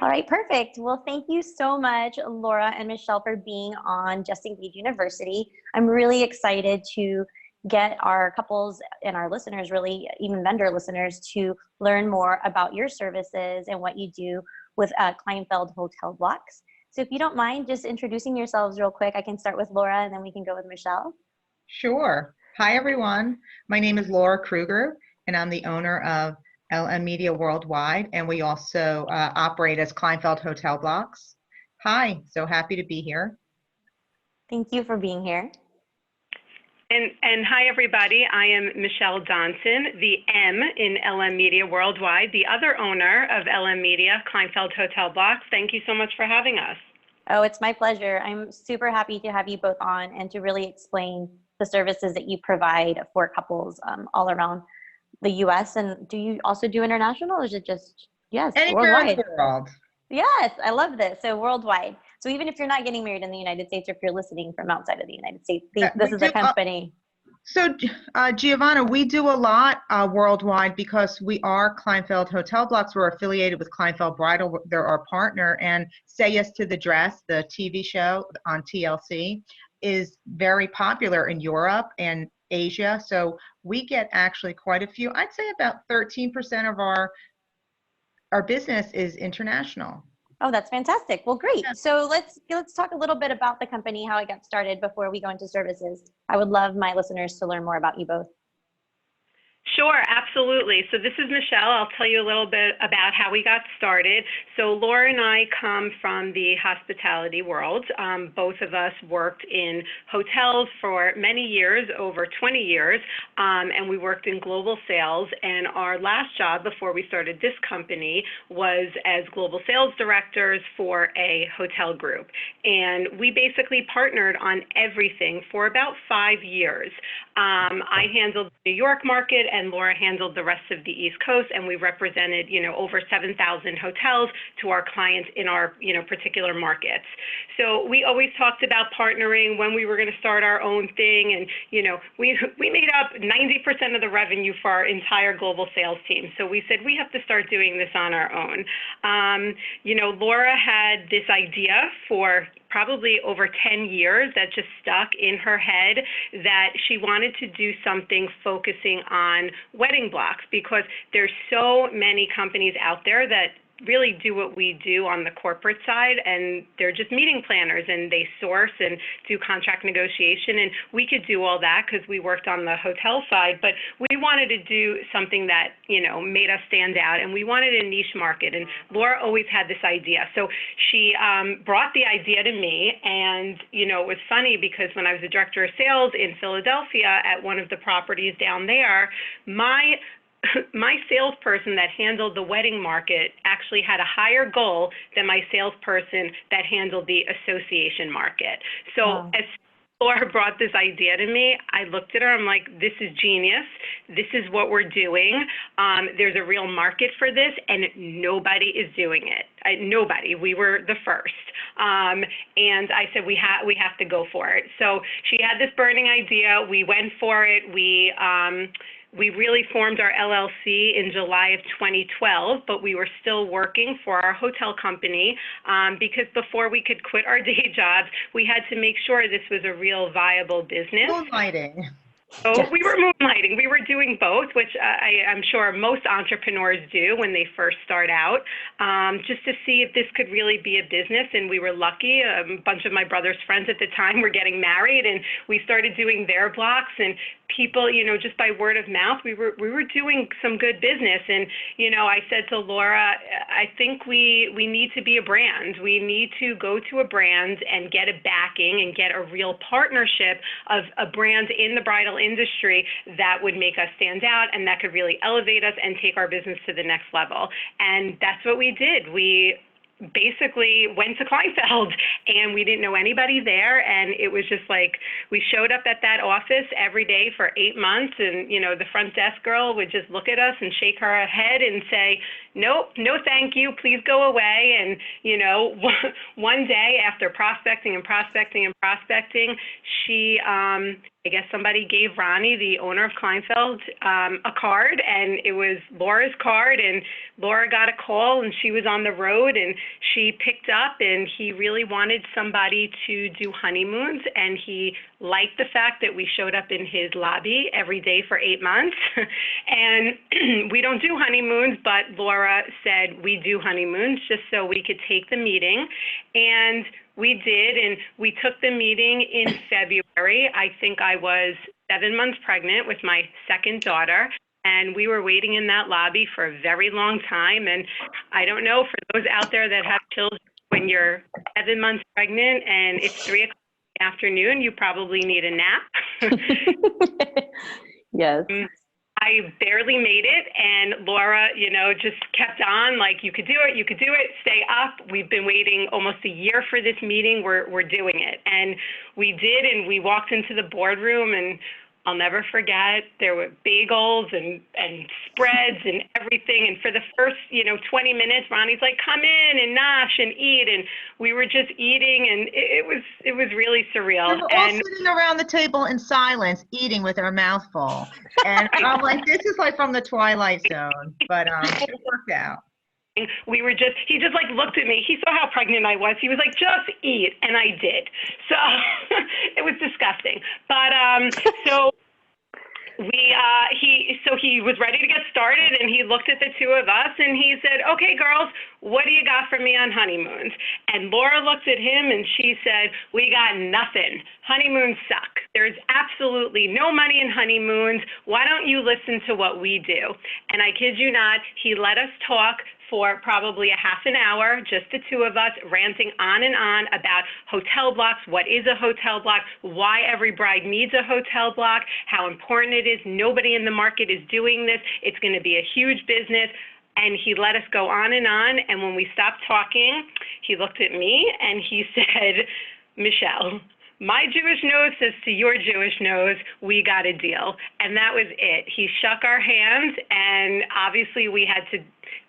All right, perfect. Well, thank you so much, Laura and Michelle, for being on Just Engage University. I'm really excited to get our couples and our listeners, really even vendor listeners, to learn more about your services and what you do with Kleinfeld Hotel Blocks. So if you don't mind just introducing yourselves real quick, I can start with Laura and then we can go with Michelle. Sure. Hi, everyone. My name is Laura Krueger, and I'm the owner of LM Media Worldwide, and we also operate as Kleinfeld Hotel Blocks. Hi, so happy to be here. Thank you for being here. And hi, everybody. I am Michelle Donson, the M in LM Media Worldwide, the other owner of LM Media, Kleinfeld Hotel Blocks. Thank you so much for having us. Oh, it's my pleasure. I'm super happy to have you both on and to really explain the services that you provide for couples all around the U.S. And do you also do international, or is it just, yes, Anywhere worldwide? in the world. Yes, I love this. So worldwide. So even if you're not getting married in the United States, or if you're listening from outside of the United States, this is a company. Giovanna, we do a lot worldwide because we are Kleinfeld Hotel Blocks. We're affiliated with Kleinfeld Bridal. They're our partner. And Say Yes to the Dress, the TV show on TLC, is very popular in Europe and Asia. So we get actually quite a few. I'd say about 13% of our business is international. Oh, that's fantastic. Well, great. Yeah. So let's talk a little bit about the company, how it got started before we go into services. I would love my listeners to learn more about you both. Sure, absolutely. So this is Michelle. I'll tell you a little bit about how we got started. So Laura and I come from the hospitality world. Both of us worked in hotels for many years, over 20 years, and we worked in global sales. And our last job before we started this company was as global sales directors for a hotel group. And we basically partnered on everything for about 5 years. I handled the New York market, and Laura handled the rest of the East Coast, and we represented, over 7,000 hotels to our clients in our, particular markets. So we always talked about partnering when we were going to start our own thing, and, we made up 90% of the revenue for our entire global sales team. So we said we have to start doing this on our own. Laura had this idea for probably over 10 years that just stuck in her head, that she wanted to do something focusing on wedding blocks, because there's so many companies out there that really do what we do on the corporate side, and they're just meeting planners, and they source and do contract negotiation, and we could do all that because we worked on the hotel side, but we wanted to do something that made us stand out, and we wanted a niche market, and Laura always had this idea. So she brought the idea to me, and it was funny because when I was the director of sales in Philadelphia at one of the properties down there, my salesperson that handled the wedding market actually had a higher goal than my salesperson that handled the association market. So wow. As Laura brought this idea to me, I looked at her, I'm like, this is genius. This is what we're doing. There's a real market for this, and nobody is doing it. Nobody. We were the first. And I said, we have to go for it. So she had this burning idea. We went for it. We really formed our LLC in July of 2012, but we were still working for our hotel company because before we could quit our day jobs, we had to make sure this was a real viable business. Moonlighting. So yes. We were moonlighting. We were doing both, which I'm sure most entrepreneurs do when they first start out, just to see if this could really be a business. And we were lucky. A bunch of my brother's friends at the time were getting married, and we started doing their blocks. And people, just by word of mouth, we were doing some good business. And, I said to Laura, I think we need to be a brand. We need to go to a brand and get a backing and get a real partnership of a brand in the bridal industry that would make us stand out and that could really elevate us and take our business to the next level. And that's what we did. We basically went to Kleinfeld, and we didn't know anybody there, and it was just like we showed up at that office every day for 8 months, and the front desk girl would just look at us and shake her head and say, nope, no thank you, please go away. And, you know, one day after prospecting and prospecting and prospecting, she, I guess somebody gave Ronnie, the owner of Kleinfeld, a card, and it was Laura's card, and Laura got a call, and she was on the road, and she picked up, and he really wanted somebody to do honeymoons, and he liked the fact that we showed up in his lobby every day for 8 months. And we don't do honeymoons, but Laura said we do honeymoons just so we could take the meeting. And we did, and we took the meeting in February. I think I was 7 months pregnant with my second daughter, and we were waiting in that lobby for a very long time. And I don't know, for those out there that have children, when you're 7 months pregnant and it's 3 o'clock in the afternoon, you probably need a nap. Yes. I barely made it, and Laura, you know, just kept on like, you could do it, you could do it, stay up. We've been waiting almost a year for this meeting. We're doing it. And we did, and we walked into the boardroom, and I'll never forget, there were bagels and spreads and everything. And for the first, 20 minutes, Ronnie's like, come in and nosh and eat. And we were just eating, and it was really surreal. We were all sitting around the table in silence, eating with our mouth full. And I'm like, this is like from the Twilight Zone, but it worked out. He just like looked at me. He saw how pregnant I was. He was like, just eat. And I did. So it was disgusting. But he was ready to get started, and he looked at the two of us and he said, okay, girls, what do you got for me on honeymoons? And Laura looked at him and she said, we got nothing. Honeymoons suck. There's absolutely no money in honeymoons. Why don't you listen to what we do? And I kid you not, he let us talk for probably a half an hour, just the two of us, ranting on and on about hotel blocks, what is a hotel block, why every bride needs a hotel block, how important it is. Nobody in the market is doing this. It's going to be a huge business. And he let us go on. And when we stopped talking, he looked at me and he said, Michelle, my Jewish nose says to your Jewish nose, we got a deal. And that was it. He shook our hands, and obviously we had to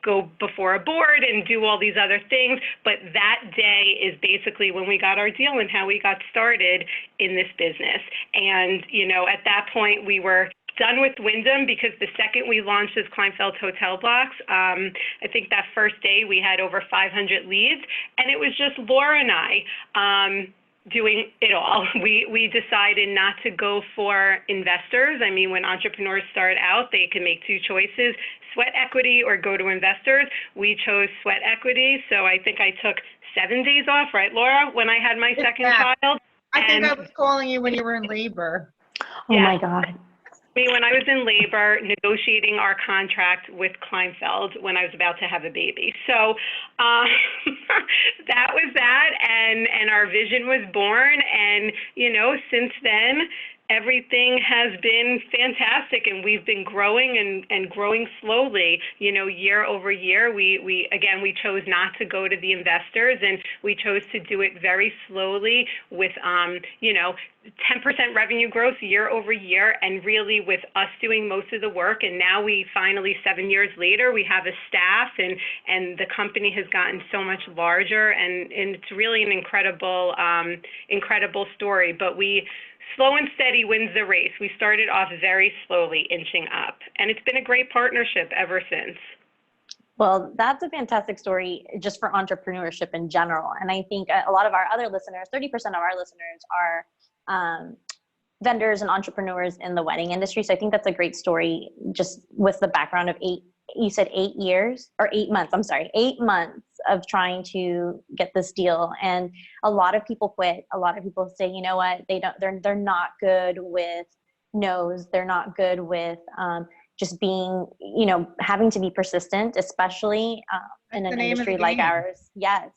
go before a board and do all these other things. But that day is basically when we got our deal and how we got started in this business. And, at that point we were done with Wyndham, because the second we launched as Kleinfeld Hotel Blocks, I think that first day we had over 500 leads, and it was just Laura and I doing it all. We decided not to go for investors. I mean, when entrepreneurs start out, they can make two choices: sweat equity or go to investors. We chose sweat equity, so I think I took 7 days off, right, Laura, when I had my second child? I think I was calling you when you were in labor. Oh my God. When I was in labor negotiating our contract with Kleinfeld when I was about to have a baby. So that was that, and our vision was born. And, since then, everything has been fantastic, and we've been growing and growing slowly, year over year. We chose not to go to the investors, and we chose to do it very slowly with, 10% revenue growth year over year, and really with us doing most of the work. And now we finally, 7 years later, we have a staff, and the company has gotten so much larger, and it's really an incredible story. But slow and steady wins the race. We started off very slowly, inching up, and it's been a great partnership ever since. Well, that's a fantastic story just for entrepreneurship in general. And I think a lot of our other listeners, 30% of our listeners are vendors and entrepreneurs in the wedding industry. So I think that's a great story, just with the background of 8 months, 8 months of trying to get this deal. And a lot of people quit. A lot of people say, you know what, they're not good with no's. They're not good with just being, having to be persistent, especially in an industry like ours. Yes.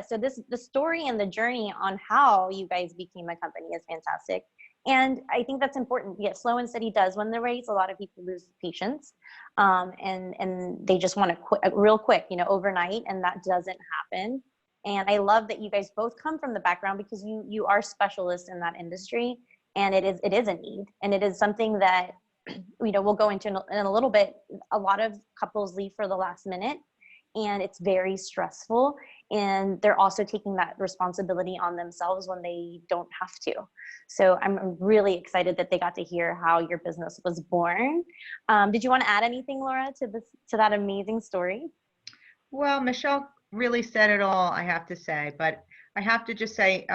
So the story and the journey on how you guys became a company is fantastic. And I think that's important. Yes, slow and steady does win the race. A lot of people lose patience, and they just want to quit real quick, overnight, and that doesn't happen. And I love that you guys both come from the background, because you are specialists in that industry, and it is a need, and it is something that we'll go into in a little bit. A lot of couples leave for the last minute, and it's very stressful. And they're also taking that responsibility on themselves when they don't have to. So I'm really excited that they got to hear how your business was born. Did you want to add anything, Laura, to that amazing story? Well, Michelle really said it all, I have to say, but I have to just say,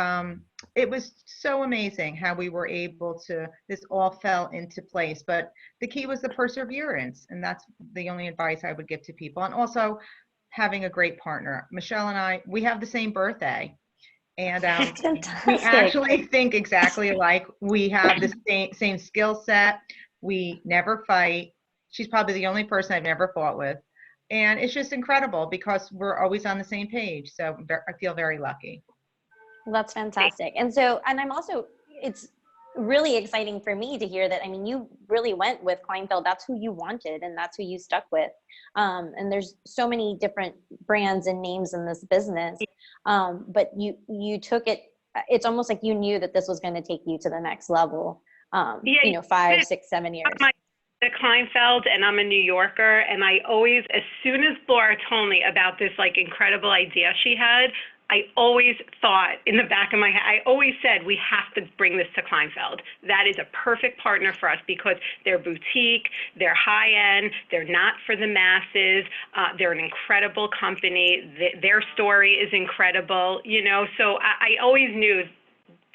it was so amazing how we were able to, this all fell into place, but the key was the perseverance, and that's the only advice I would give to people. And also having a great partner. Michelle and I, we have the same birthday, and That's we fantastic. actually think exactly alike. We have the same skill set. We never fight. She's probably the only person I've never fought with. And it's just incredible because we're always on the same page. So I feel very lucky. Well, that's fantastic. And so, and I'm also, it's really exciting for me to hear that. I mean, you really went with Kleinfeld. That's who you wanted, and that's who you stuck with. And there's so many different brands and names in this business. But you took it, it's almost like you knew that this was going to take you to the next level, you know, 5, 6, 7 years. The Kleinfeld, and I'm a New Yorker, and I always, as soon as Laura told me about this like incredible idea she had, I always thought in the back of my head, I always said, we have to bring this to Kleinfeld. That is a perfect partner for us because they're boutique, they're high end, they're not for the masses, they're an incredible company, their story is incredible, you know, so I always knew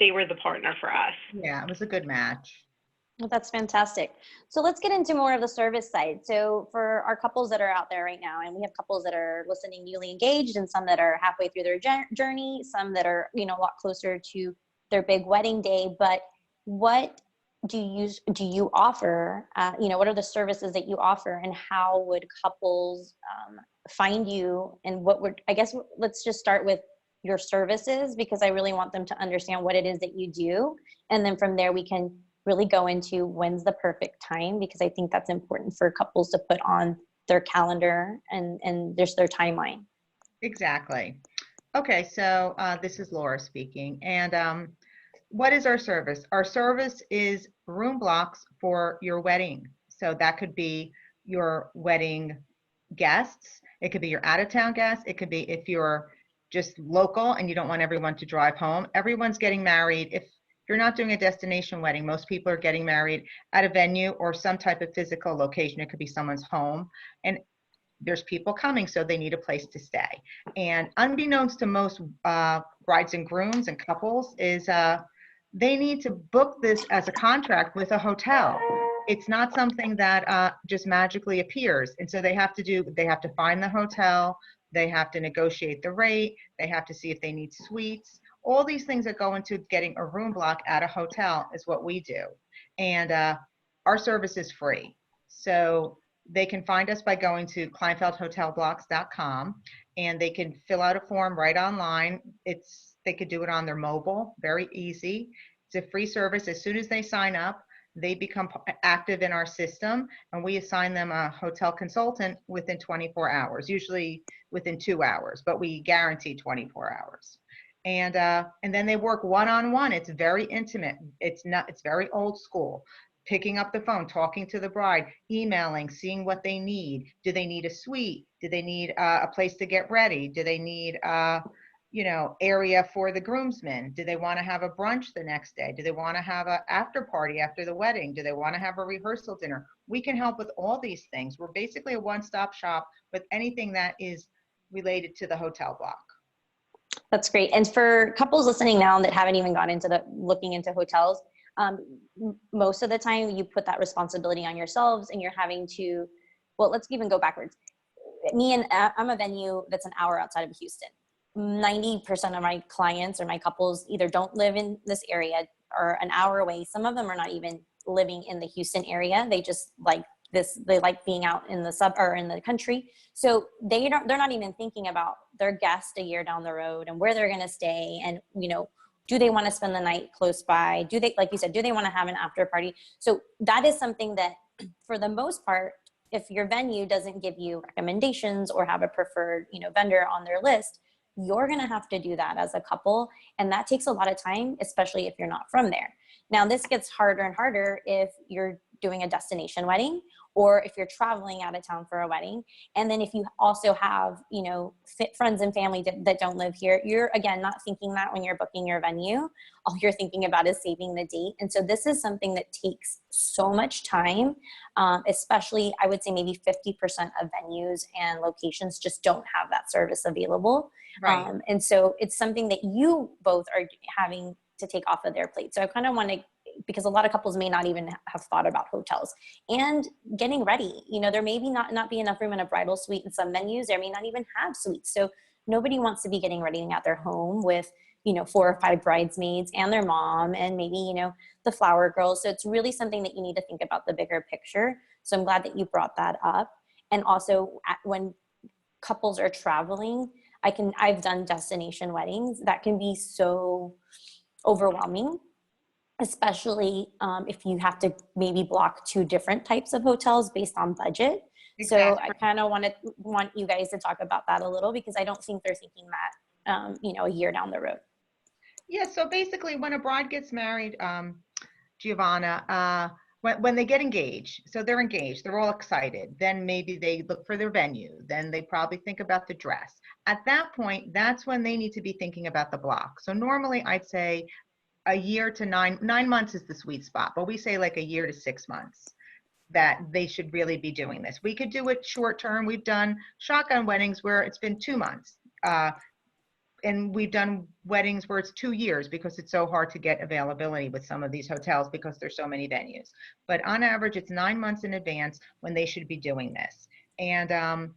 they were the partner for us. Yeah, it was a good match. Well, that's fantastic. So let's get into more of the service side. So for our couples that are out there right now, and we have couples that are listening newly engaged and some that are halfway through their journey, some that are, you know, a lot closer to their big wedding day, but what do you offer, you know, what are the services that you offer, and how would couples find you, and what would, I guess, let's just start with your services, because I really want them to understand what it is that you do. And then from there, we can really go into when's the perfect time, because I think that's important for couples to put on their calendar and there's their timeline. Exactly. Okay, so this is Laura speaking. And what is our service? Our service is room blocks for your wedding. So that could be your wedding guests. It could be your out-of-town guests. It could be if you're just local and you don't want everyone to drive home. Everyone's getting married. If you're not doing a destination wedding, most people are getting married at a venue or some type of physical location. It could be someone's home, and there's people coming, so they need a place to stay. And unbeknownst to most brides and grooms and couples is they need to book this as a contract with a hotel. It's not something that just magically appears. And so they have to find the hotel, they have to negotiate the rate, they have to see if they need suites. All these things that go into getting a room block at a hotel is what we do. And our service is free. So they can find us by going to kleinfeldhotelblocks.com, and they can fill out a form right online. They could do it on their mobile, very easy. It's a free service. As soon as they sign up, they become active in our system, and we assign them a hotel consultant within 24 hours, usually within 2 hours, but we guarantee 24 hours. And then they work one-on-one. It's very intimate. It's very old school. Picking up the phone, talking to the bride, emailing, seeing what they need. Do they need a suite? Do they need a place to get ready? Do they need area for the groomsmen? Do they want to have a brunch the next day? Do they want to have an after party after the wedding? Do they want to have a rehearsal dinner? We can help with all these things. We're basically a one-stop shop with anything that is related to the hotel block. That's great. And for couples listening now that haven't even gone into looking into hotels, most of the time you put that responsibility on yourselves, and you're having to, well, let's even go backwards. I'm a venue that's an hour outside of Houston. 90% of my clients or my couples either don't live in this area or an hour away. Some of them are not even living in the Houston area. They just like this, they like being out in the or in the country. So they're not even thinking about their guest a year down the road and where they're going to stay. And, do they want to spend the night close by? Do they, like you said, do they want to have an after party? So that is something that for the most part, if your venue doesn't give you recommendations or have a preferred, vendor on their list, you're going to have to do that as a couple. And that takes a lot of time, especially if you're not from there. Now, this gets harder and harder if you're doing a destination wedding, or if you're traveling out of town for a wedding. And then if you also have, you know, friends and family that don't live here, you're again, not thinking that when you're booking your venue. All you're thinking about is saving the date. And so this is something that takes so much time, especially I would say maybe 50% of venues and locations just don't have that service available. Right. And so it's something that you both are having to take off of their plate. So I kind of want to, because a lot of couples may not even have thought about hotels and getting ready. You know, there may be not be enough room in a bridal suite in some venues. There may not even have suites. So nobody wants to be getting ready at their home with, you know, 4 or 5 bridesmaids and their mom and maybe, you know, the flower girls. So it's really something that you need to think about the bigger picture. So I'm glad that you brought that up. And also when couples are traveling, I've done destination weddings that can be so overwhelming, especially if you have to maybe block 2 different types of hotels based on budget. Exactly. So I kind of want you guys to talk about that a little, because I don't think they're thinking that, you know, a year down the road. Yeah, so basically when a bride gets married, Giovanna, when they get engaged, so they're engaged, they're all excited, then maybe they look for their venue, then they probably think about the dress. At that point, that's when they need to be thinking about the block. So normally I'd say a year to 9 months is the sweet spot, but we say like a year to 6 months that they should really be doing this. We could do it short term. We've done shotgun weddings where it's been 2 months. And we've done weddings where it's 2 years because it's so hard to get availability with some of these hotels because there's so many venues. But on average, it's 9 months in advance when they should be doing this. And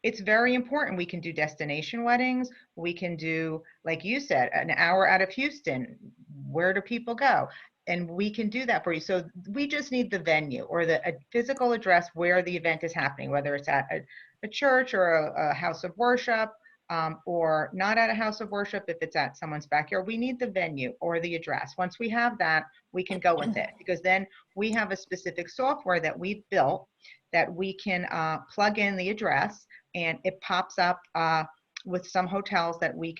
it's very important. We can do destination weddings. We can do, like you said, an hour out of Houston. Where do people go? And we can do that for you. So we just need the venue or a physical address where the event is happening, whether it's at a church or a house of worship, or not at a house of worship if it's at someone's backyard. We need the venue or the address. Once we have that, we can go with it, because then we have a specific software that we've built that we can plug in the address, and it pops up with some hotels that we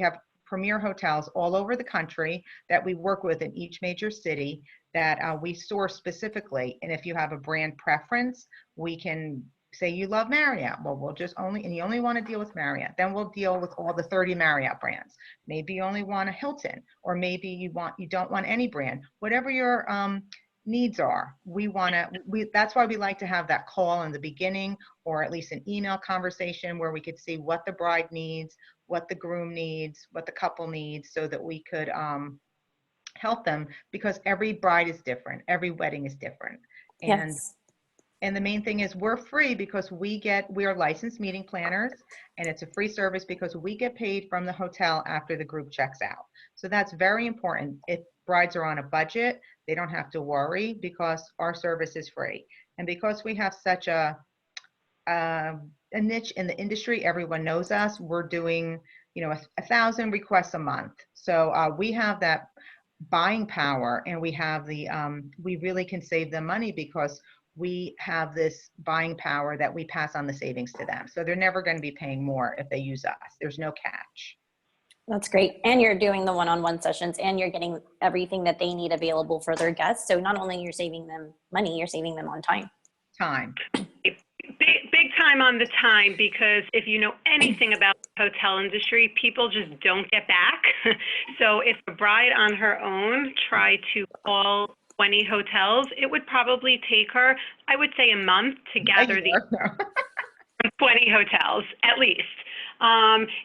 have premier hotels all over the country that we work with in each major city that we source specifically. And if you have a brand preference, we can say you love Marriott. Well, we'll just and you only want to deal with Marriott. Then we'll deal with all the 30 Marriott brands. Maybe you only want a Hilton, or maybe you don't want any brand. Whatever your needs are, that's why we like to have that call in the beginning, or at least an email conversation where we could see what the bride needs, what the groom needs, what the couple needs, so that we could help them, because every bride is different. Every wedding is different. And Yes. And the main thing is we're free because we are licensed meeting planners, and it's a free service because we get paid from the hotel after the group checks out. So that's very important. If brides are on a budget, they don't have to worry because our service is free. And because we have such a niche in the industry, everyone knows us. We're doing, 1,000 requests a month. So we have that buying power, and we have we really can save them money because we have this buying power that we pass on the savings to them. So they're never going to be paying more if they use us. There's no catch. That's great. And you're doing the one-on-one sessions, and you're getting everything that they need available for their guests. So not only you're saving them money, you're saving them on time. Big time on the time, because if you know anything about the hotel industry, people just don't get back. So if a bride on her own tried to call 20 hotels, it would probably take her, I would say, a month to gather the 20 hotels, at least.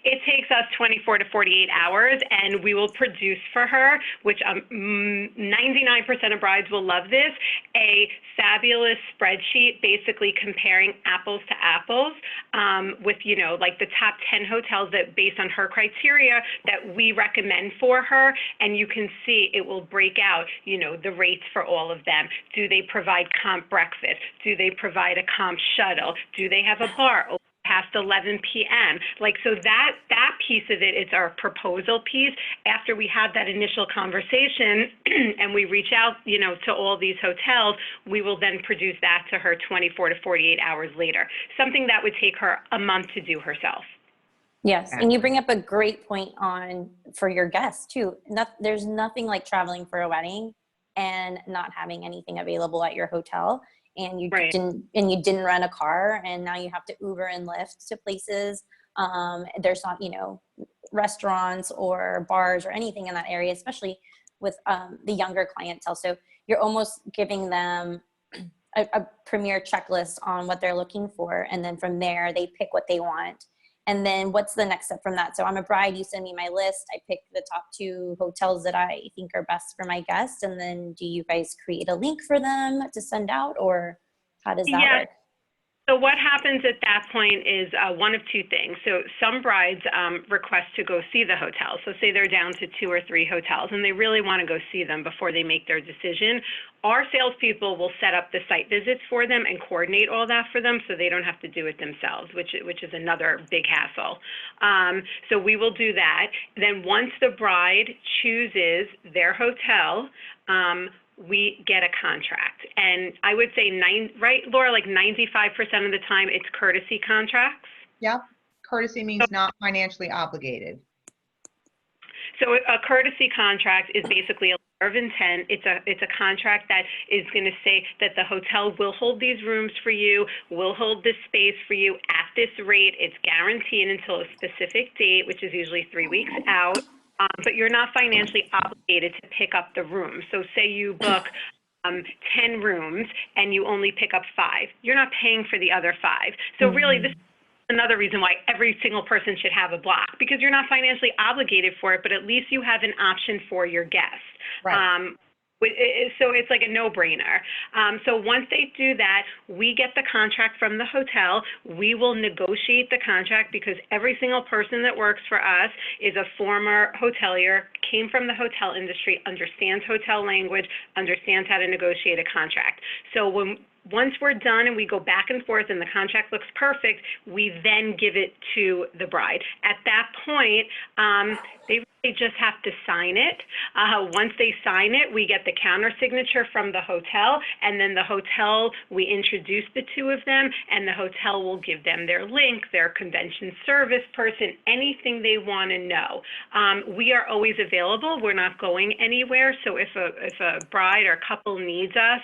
It takes us 24 to 48 hours, and we will produce for her, which 99% of brides will love this, a fabulous spreadsheet basically comparing apples to apples with, like the top 10 hotels that, based on her criteria, that we recommend for her. And you can see it will break out, the rates for all of them. Do they provide comp breakfast? Do they provide a comp shuttle? Do they have a bar past 11 p.m.? So that piece of it is our proposal piece. After we have that initial conversation and we reach out, to all these hotels, we will then produce that to her 24 to 48 hours later, something that would take her a month to do herself. Yes, and you bring up a great point for your guests too. There's nothing like traveling for a wedding and not having anything available at your hotel. and you Right. didn't rent a car, and now you have to Uber and Lyft to places. There's not, restaurants or bars or anything in that area, especially with the younger clientele. So you're almost giving them a premier checklist on what they're looking for. And then from there, they pick what they want. And then what's the next step from that? So I'm a bride, you send me my list. I pick the top 2 hotels that I think are best for my guests. And then do you guys create a link for them to send out, or how does that work? So what happens at that point is one of 2 things. So some brides request to go see the hotel. So say they're down to 2 or 3 hotels and they really want to go see them before they make their decision. Our salespeople will set up the site visits for them and coordinate all that for them so they don't have to do it themselves, which is another big hassle. So we will do that. Then once the bride chooses their hotel, we get a contract. And I would say, right, Laura, like 95% of the time it's courtesy contracts. Yep. Courtesy means not financially obligated. So a courtesy contract is basically a letter of intent. It's a contract that is going to say that the hotel will hold these rooms for you, will hold this space for you at this rate. It's guaranteed until a specific date, which is usually 3 weeks out. But you're not financially obligated to pick up the room. So say you book 10 rooms and you only pick up 5. You're not paying for the other 5. So really, this is another reason why every single person should have a block, because you're not financially obligated for it, but at least you have an option for your guests. Right. So it's like a no-brainer. So once they do that, we get the contract from the hotel. We will negotiate the contract because every single person that works for us is a former hotelier, came from the hotel industry, understands hotel language, understands how to negotiate a contract. So once we're done and we go back and forth and the contract looks perfect, we then give it to the bride. At that point, they just have to sign it. Once they sign it, we get the counter signature from the hotel, and then the hotel, we introduce the 2 of them, and the hotel will give them their link, their convention service person, anything they want to know. We are always available. We're not going anywhere. So if a bride or couple needs us,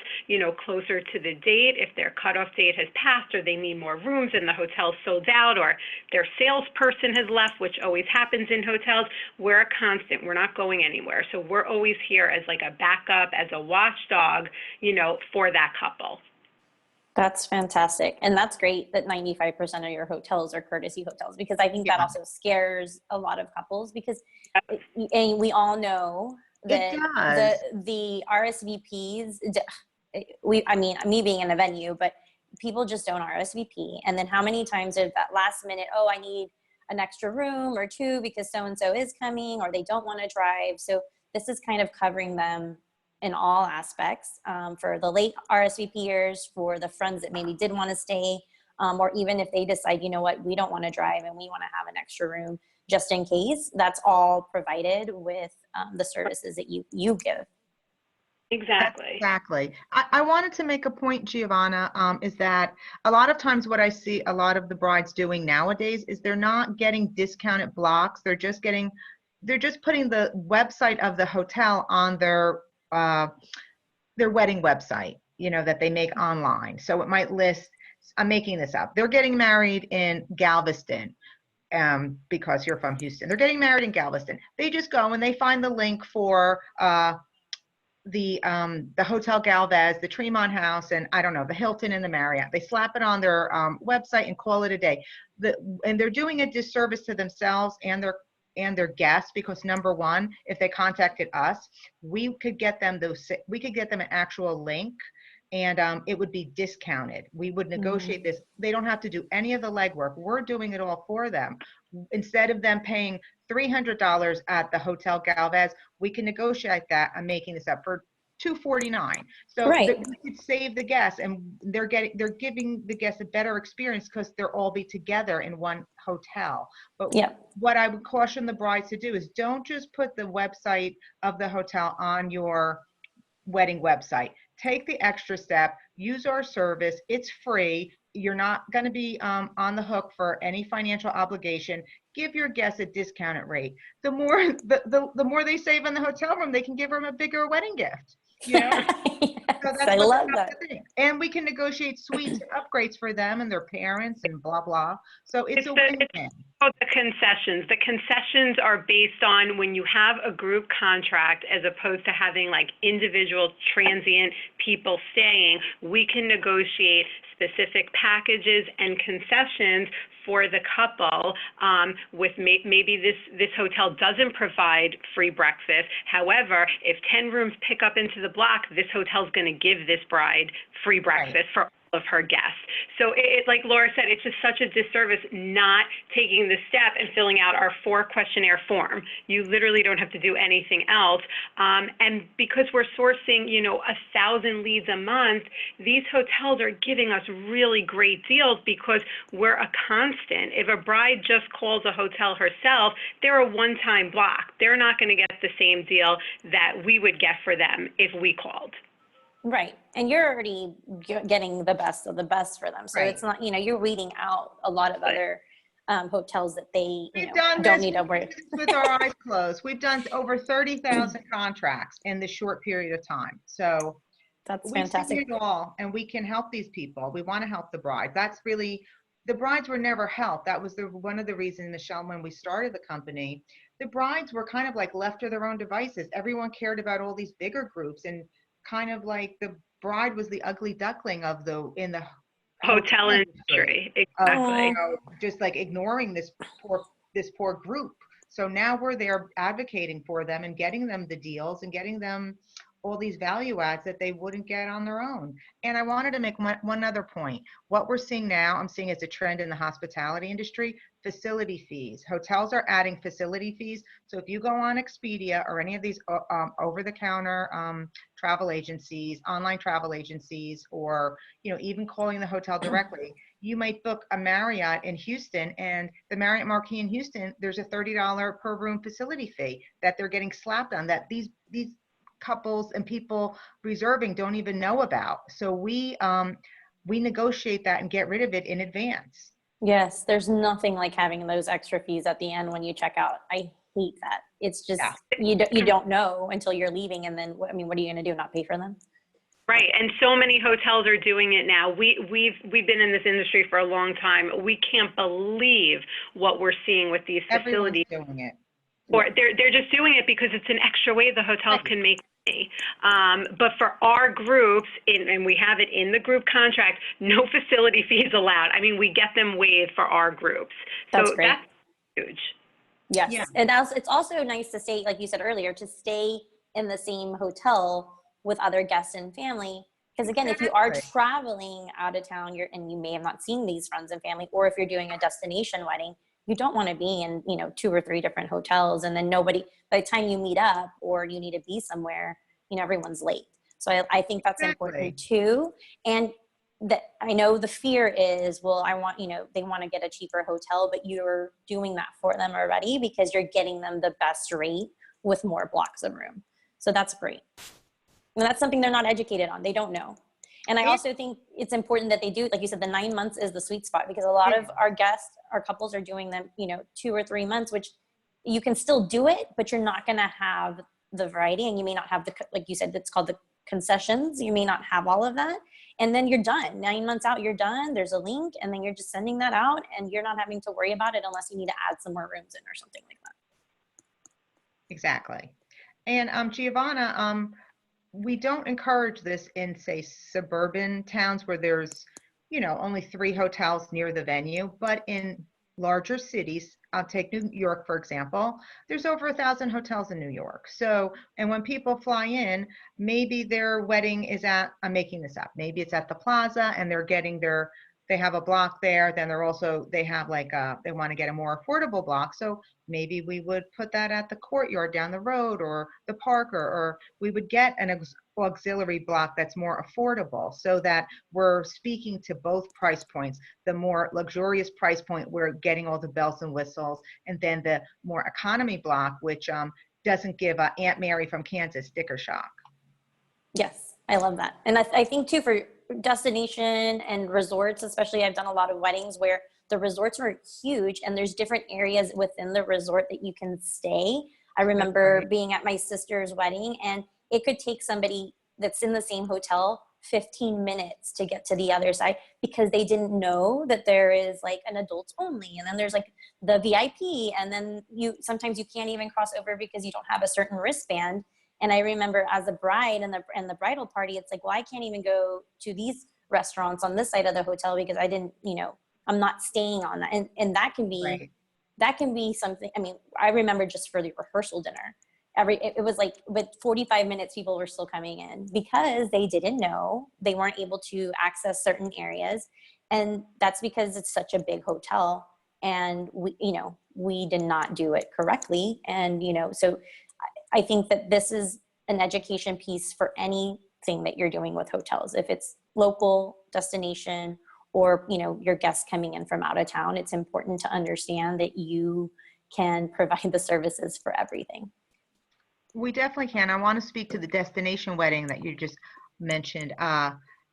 closer to the date, if their cutoff date has passed or they need more rooms and the hotel's sold out or their salesperson has left, which always happens in hotels, we're constant. We're not going anywhere. So we're always here as like a backup, as a watchdog, for that couple. That's fantastic. And that's great that 95% of your hotels are courtesy hotels, because I think that also scares a lot of couples, because and we all know that the RSVPs, me being in a venue, but people just don't RSVP. And then how many times is that last minute, I need an extra room or 2 because so-and-so is coming, or they don't want to drive. So this is kind of covering them in all aspects, for the late RSVPers, for the friends that maybe did want to stay, or even if they decide, you know what, we don't want to drive and we want to have an extra room just in case. That's all provided with the services that you give. Exactly. I wanted to make a point, Giovanna, is that a lot of times what I see a lot of the brides doing nowadays is they're not getting discounted blocks. They're just putting the website of the hotel on their wedding website, that they make online. So it might list, I'm making this up, they're getting married in Galveston. Because you're from Houston, they're getting married in Galveston. They just go and they find the link for the Hotel Galvez, the Tremont House, and I don't know, the Hilton and the Marriott. They slap it on their website and call it a day. And they're doing a disservice to themselves and their guests, because number one, if they contacted us, we could get them an actual link, and it would be discounted. We would negotiate this. They don't have to do any of the legwork. We're doing it all for them. Instead of them paying $300 at the Hotel Galvez, we can negotiate that. I'm making this up for $249. So we could save the guests, and they're giving the guests a better experience because they'll all be together in one hotel. But what I would caution the brides to do is don't just put the website of the hotel on your wedding website. Take the extra step, use our service. It's free. You're not going to be on the hook for any financial obligation. Give your guests a discounted rate. The more they save in the hotel room, they can give them a bigger wedding gift. you know? So Yes, that's I what love they have that. to think. And we can negotiate suites and upgrades for them and their parents and blah, blah. So it's a It's win-win. called the concessions. The concessions are based on when you have a group contract as opposed to having like individual transient people staying, we can negotiate specific packages and concessions for the couple with maybe this hotel doesn't provide free breakfast. However, if 10 rooms pick up into the block, this hotel is going to give this bride free breakfast for all of her guests. So like Laura said, it's just such a disservice not taking the step and filling out our 4-questionnaire form. You literally don't have to do anything else. And because we're sourcing, 1,000 leads a month, these hotels are giving us really great deals because we're a constant. If a bride just calls a hotel herself, they're a one-time block. They're not going to get the same deal that we would get for them if we called. Right. And you're already getting the best of the best for them. So it's not, you're weeding out a lot of other hotels that they don't need to worry. With our eyes closed. We've done over 30,000 contracts in this short period of time. So that's we've fantastic. seen it all, and we can help these people. We want to help the bride. That's really, the brides were never helped. That was one of the reasons, Michelle, when we started the company, the brides were kind of like left to their own devices. Everyone cared about all these bigger groups, and kind of like the bride was the ugly duckling in the hotel industry. Exactly. Just like ignoring this poor group. So now we're there advocating for them and getting them the deals and getting them all these value adds that they wouldn't get on their own. And I wanted to make one other point. What we're seeing now, I'm seeing as a trend in the hospitality industry, facility fees. Hotels are adding facility fees. So if you go on Expedia or any of these over-the-counter travel agencies, online travel agencies, or even calling the hotel directly, you might book a Marriott in Houston, and the Marriott Marquis in Houston, there's a $30 per room facility fee that they're getting slapped on, that these couples and people reserving don't even know about. So we negotiate that and get rid of it in advance. Yes, there's nothing like having those extra fees at the end when you check out. I hate that. It's just you don't know until you're leaving, and then what are you going to do? Not pay for them? Right, and so many hotels are doing it now. We've been in this industry for a long time. We can't believe what we're seeing with these facilities. Everyone's doing it. Or they're just doing it because it's an extra way the hotels can make money. But for our groups, and we have it in the group contract, no facility fees allowed. I mean, we get them waived for our groups. That's great. That's huge. Yes, yeah. And it's also nice to stay, like you said earlier, to stay in the same hotel with other guests and family. Because again, if you are traveling out of town, and you may have not seen these friends and family, or if you're doing a destination wedding, you don't want to be in 2 or 3 different hotels, and then by the time you meet up or you need to be somewhere, everyone's late. So I think that's important too. And I know the fear is, well, they want to get a cheaper hotel, but you're doing that for them already because you're getting them the best rate with more blocks of room. So that's great. And that's something they're not educated on. They don't know. And I also think it's important that they do, like you said, the 9 months is the sweet spot, because a lot of our guests, our couples are doing them, 2 or 3 months, which you can still do it, but you're not going to have the variety, and you may not have like you said, it's called the concessions. You may not have all of that. And then you're done. 9 months out, you're done. There's a link, and then you're just sending that out, and you're not having to worry about it unless you need to add some more rooms in or something like that. Exactly. And Giovanna, we don't encourage this in, say, suburban towns where there's, only 3 hotels near the venue, but in larger cities, I'll take New York, for example, there's over 1,000 hotels in New York. So, and when people fly in, maybe their wedding is I'm making this up, maybe it's at the Plaza, and they have a block there. Then they have they want to get a more affordable block. So maybe we would put that at the Courtyard down the road, or the Parker, or we would get an auxiliary block that's more affordable, so that we're speaking to both price points. The more luxurious price point, we're getting all the bells and whistles, and then the more economy block, which doesn't give Aunt Mary from Kansas sticker shock. Yes, I love that. And I think too, for destination and resorts, especially, I've done a lot of weddings where the resorts are huge, and there's different areas within the resort that you can stay. I remember being at my sister's wedding, and it could take somebody that's in the same hotel 15 minutes to get to the other side, because they didn't know that there is like an adults only, and then there's like the VIP, and then sometimes you can't even cross over because you don't have a certain wristband. And I remember as a bride and the bridal party, it's like, well, I can't even go to these restaurants on this side of the hotel because I didn't, I'm not staying on that. And that can be, Right. that can be something. I mean, I remember just for the rehearsal dinner, it was like with 45 minutes, people were still coming in because they didn't know, they weren't able to access certain areas. And that's because it's such a big hotel, and we did not do it correctly. And, so I think that this is an education piece for anything that you're doing with hotels. If it's local, destination, or, your guests coming in from out of town, it's important to understand that you can provide the services for everything. We definitely can. I want to speak to the destination wedding that you just mentioned.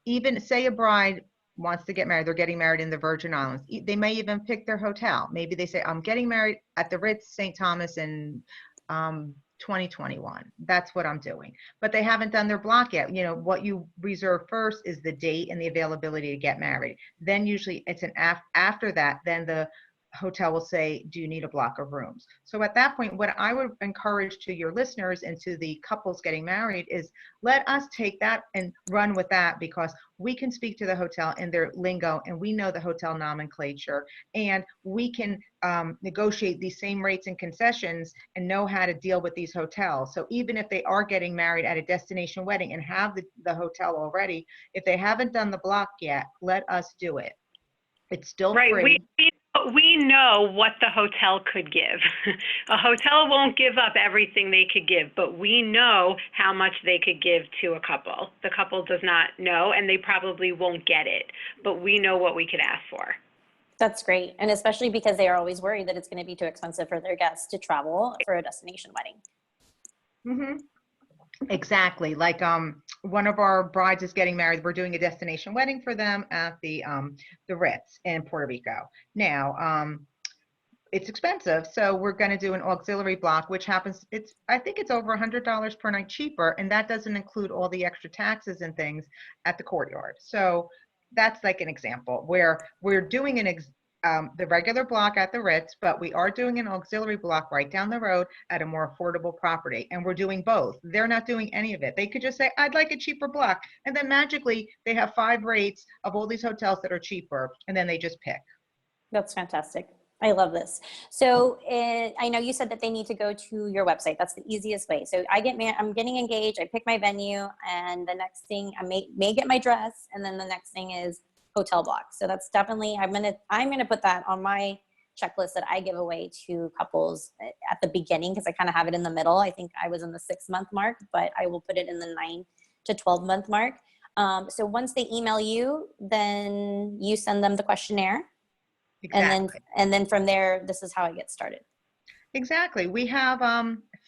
Even say a bride wants to get married, they're getting married in the Virgin Islands. They may even pick their hotel. Maybe they say, I'm getting married at the Ritz St. Thomas in 2021. That's what I'm doing. But they haven't done their block yet. What you reserve first is the date and the availability to get married. Then usually it's after that, then the hotel will say, do you need a block of rooms? So at that point, what I would encourage to your listeners and to the couples getting married is let us take that and run with that, because we can speak to the hotel in their lingo, and we know the hotel nomenclature, and we can negotiate these same rates and concessions and know how to deal with these hotels. So even if they are getting married at a destination wedding and have the hotel already, if they haven't done the block yet, let us do it. It's still Right. free. We know what the hotel could give. A hotel won't give up everything they could give, but we know how much they could give to a couple. The couple does not know, and they probably won't get it, but we know what we could ask for. That's great. And especially because they are always worried that it's going to be too expensive for their guests to travel for a destination wedding. Mm-hmm. Exactly. Like one of our brides is getting married. We're doing a destination wedding for them at the Ritz in Puerto Rico. Now, it's expensive, so we're going to do an auxiliary block, which happens, I think it's over $100 per night cheaper, and that doesn't include all the extra taxes and things at the courtyard. So that's like an example where we're doing the regular block at the Ritz, but we are doing an auxiliary block right down the road at a more affordable property. And we're doing both. They're not doing any of it. They could just say, I'd like a cheaper block. And then magically they have 5 rates of all these hotels that are cheaper. And then they just pick. That's fantastic. I love this. So I know you said that they need to go to your website. That's the easiest way. So I'm getting engaged. I pick my venue, and the next thing I may get my dress. And then the next thing is hotel blocks. So that's definitely, I'm going to put that on my checklist that I give away to couples at the beginning, because I kind of have it in the middle. I think I was in the 6-month mark, but I will put it in the 9 to 12-month mark. So once they email you, then you send them the questionnaire. Exactly. And then from there, this is how I get started. Exactly. We have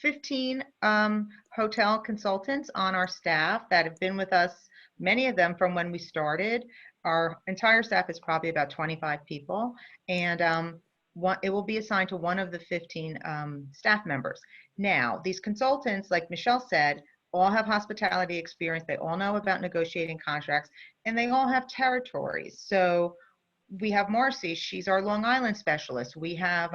15 hotel consultants on our staff that have been with us, many of them from when we started. Our entire staff is probably about 25 people, and it will be assigned to one of the 15 staff members. Now, these consultants, like Michelle said, all have hospitality experience. They all know about negotiating contracts, and they all have territories. So we have Marcy, she's our Long Island specialist. We have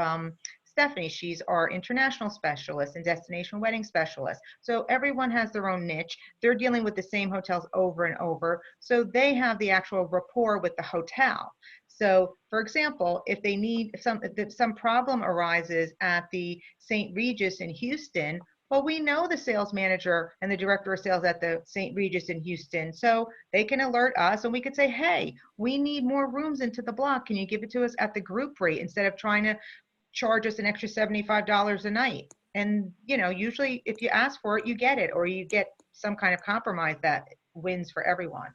Stephanie, she's our international specialist and destination wedding specialist. So everyone has their own niche. They're dealing with the same hotels over and over. So they have the actual rapport with the hotel. So for example, if some problem arises at the St. Regis in Houston, well, we know the sales manager and the director of sales at the St. Regis in Houston, so they can alert us, and we could say, hey, we need more rooms into the block. Can you give it to us at the group rate instead of trying to charge us an extra $75 a night? And, usually if you ask for it, you get it, or you get some kind of compromise that wins for everyone.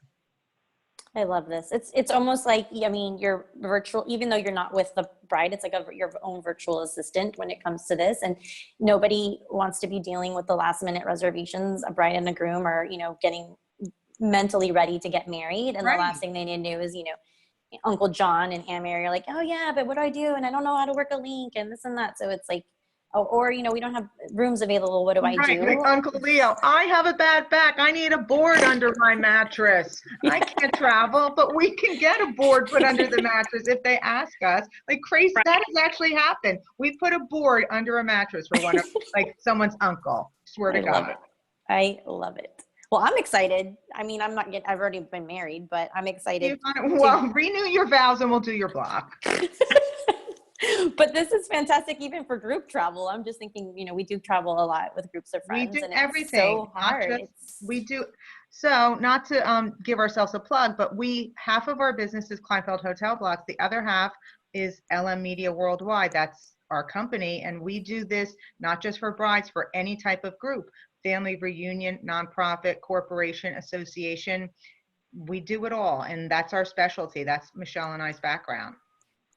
I love this. It's almost like, I mean, you're virtual, even though you're not with the bride, it's like your own virtual assistant when it comes to this. And nobody wants to be dealing with the last minute reservations. A bride and a groom are, getting mentally ready to get married. And Right. The last thing they need to do is, Uncle John and Aunt Mary are like, oh yeah, but what do I do? And I don't know how to work a link and this and that. So it's like, or, you know, we don't have rooms available. What do I Right, do? like Uncle Leo, I have a bad back. I need a board under my mattress. I can't travel, but we can get a board put under the mattress if they ask us. Like crazy, Right. that has actually happened. We put a board under a mattress for one of, like someone's uncle. Swear to I God. love it. I love it. Well, I'm excited. I mean, I've already been married, but I'm excited. Well, renew your vows and we'll do your block. But this is fantastic even for group travel. I'm just thinking, you know, we do travel a lot with groups of friends. We do and it's everything. so hard. We do. So not to give ourselves a plug, but half of our business is Kleinfeld Hotel Blocks. The other half is LM Media Worldwide. That's our company. And we do this not just for brides, for any type of group, family reunion, nonprofit, corporation, association. We do it all. And that's our specialty. That's Michelle and I's background.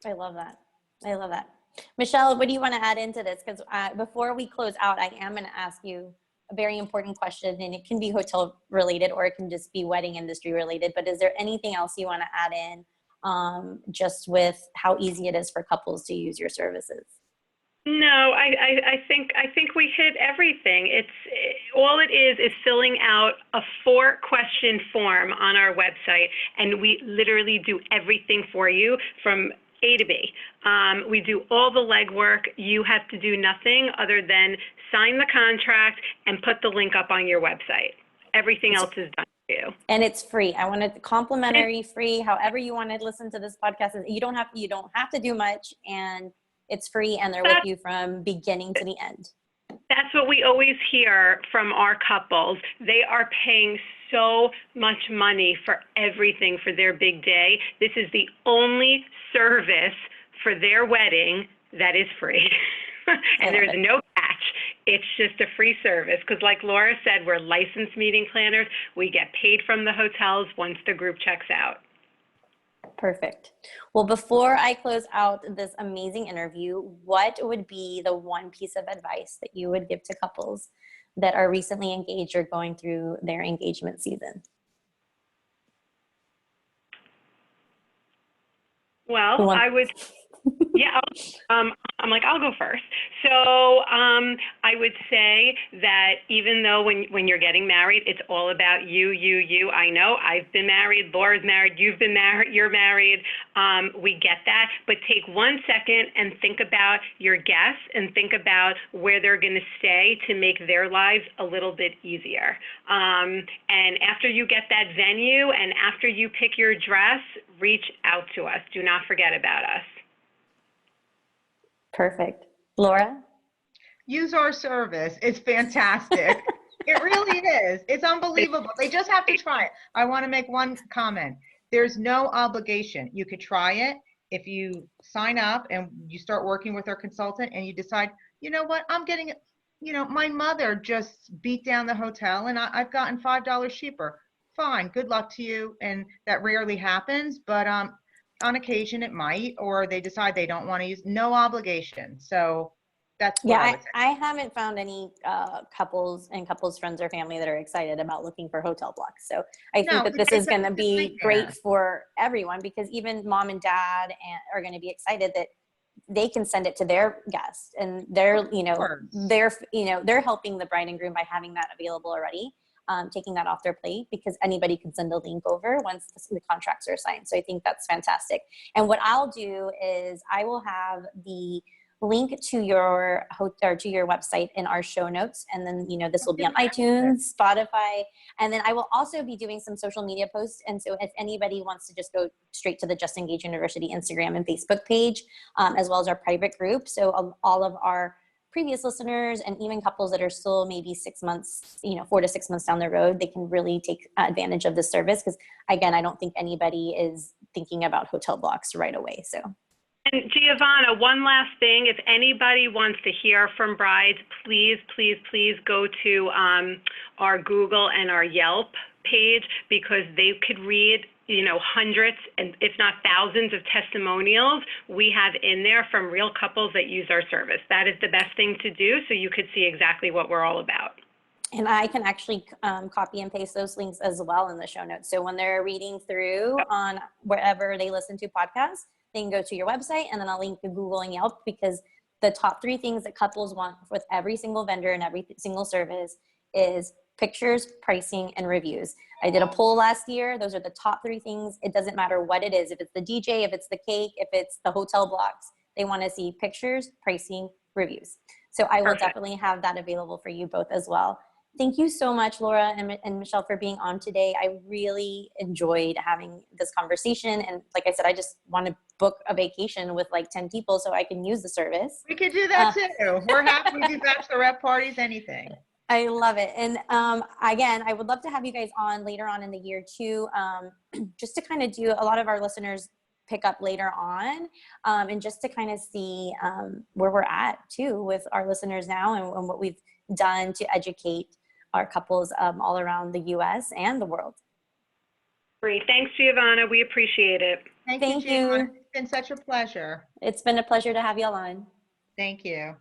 I love that. I love that. Michelle, what do you want to add into this? Because before we close out, I am going to ask you a very important question, and it can be hotel related or it can just be wedding industry related. But is there anything else you want to add in just with how easy it is for couples to use your services? No, I think we hit everything. All it is filling out a 4-question form on our website, and we literally do everything for you from A to B. We do all the legwork. You have to do nothing other than sign the contract and put the link up on your website. Everything else is done for you. And it's free. I want it complimentary, free. However you want to listen to this podcast, you don't have to do much, and it's free, and they're with you from beginning to the end. That's what we always hear from our couples. They are paying so much money for everything for their big day. This is the only service for their wedding that is free. And there's no catch. It's just a free service because like Laura said, we're licensed meeting planners. We get paid from the hotels once the group checks out. Perfect. Well, before I close out this amazing interview, what would be the one piece of advice that you would give to couples that are recently engaged or going through their engagement season? Well, I would, I'll go first. So I would say that even though when you're getting married, it's all about you. I know I've been married, Laura's married, you've been married, you're married. We get that, but take 1 second and think about your guests and think about where they're going to stay to make their lives a little bit easier. And after you get that venue and after you pick your dress, reach out to us. Do not forget about us. Perfect. Laura? Use our service. It's fantastic. It really is. It's unbelievable. They just have to try it. I want to make one comment. There's no obligation. You could try it. If you sign up and you start working with our consultant and you decide, you know what, I'm getting it. You know, my mother just beat down the hotel and I've gotten $5 cheaper. Fine. Good luck to you. And that rarely happens, but on occasion it might, or they decide they don't want to use. No obligation. So that's what I haven't found any couples and couples friends or family that are excited about looking for hotel blocks. So I think that this is going to be great for everyone, because even mom and dad are going to be excited that they can send it to their guests, and they're helping the bride and groom by having that available already. Taking that off their plate, because anybody can send a link over once the contracts are signed. So I think that's fantastic. And what I'll do is I will have the link to your website in our show notes. And then, this will be on iTunes, Spotify, and then I will also be doing some social media posts. And so if anybody wants to just go straight to the Just Engage University Instagram and Facebook page, as well as our private group. So all of our previous listeners and even couples that are still maybe 6 months, 4 to 6 months down the road, they can really take advantage of this service. Because again, I don't think anybody is thinking about hotel blocks right away. So. And Giovanna, one last thing, if anybody wants to hear from brides, please go to our Google and our Yelp page, because they could read hundreds and if not thousands of testimonials we have in there from real couples that use our service. That is the best thing to do, so you could see exactly what we're all about. And I can actually copy and paste those links as well in the show notes. So when they're reading through on wherever they listen to podcasts, they can go to your website, and then I'll link to Google and Yelp, because the top 3 things that couples want with every single vendor and every single service is pictures, pricing, and reviews. I did a poll last year. Those are the top 3 things. It doesn't matter what it is. If it's the DJ, if it's the cake, if it's the hotel blocks, they want to see pictures, pricing, reviews. So I will definitely have that available for you both as well. Thank you so much, Laura and Michelle, for being on today. I really enjoyed having this conversation. And like I said, I just want to book a vacation with like 10 people so I can use the service. We could do that too. We're happy to do bachelorette parties, anything. I love it. And again, I would love to have you guys on later on in the year too, just to kind of do, a lot of our listeners pick up later on, and just to kind of see where we're at too with our listeners now, and what we've done to educate our couples all around the US and the world. Great. Thanks, Giovanna. We appreciate it. Thank you. It's been such a pleasure. It's been a pleasure to have you all on. Thank you.